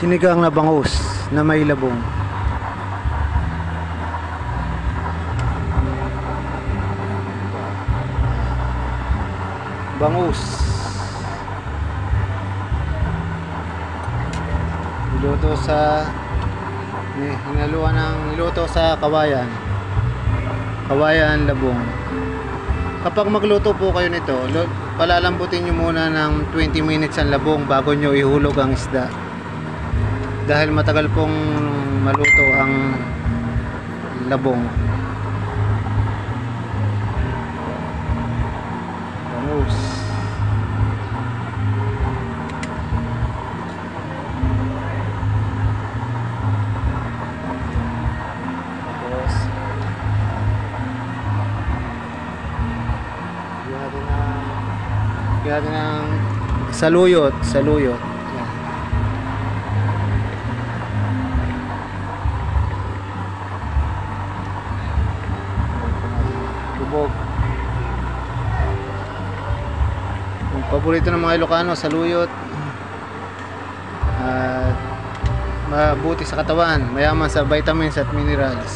Sinigang na bangus na may labong. Bangus. Niluto sa niluto sa kawayan. Kawayan labong. Kapag magluto po kayo nito, palalambutin nyo muna ng 20 minutes ang labong bago nyo ihulog ang isda. Dahil matagal pong maluto ang labong. Bangus. Tapos lagyan natin ng saluyot. Yan. Bubog. Yung paborito ng mga Ilocano, saluyot. At mabuti sa katawan, mayaman sa vitamins at minerals.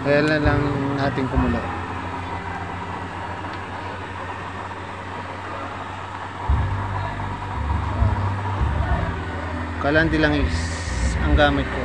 Kaya lang natin kumulo. Kalandi lang is ang gamit ko.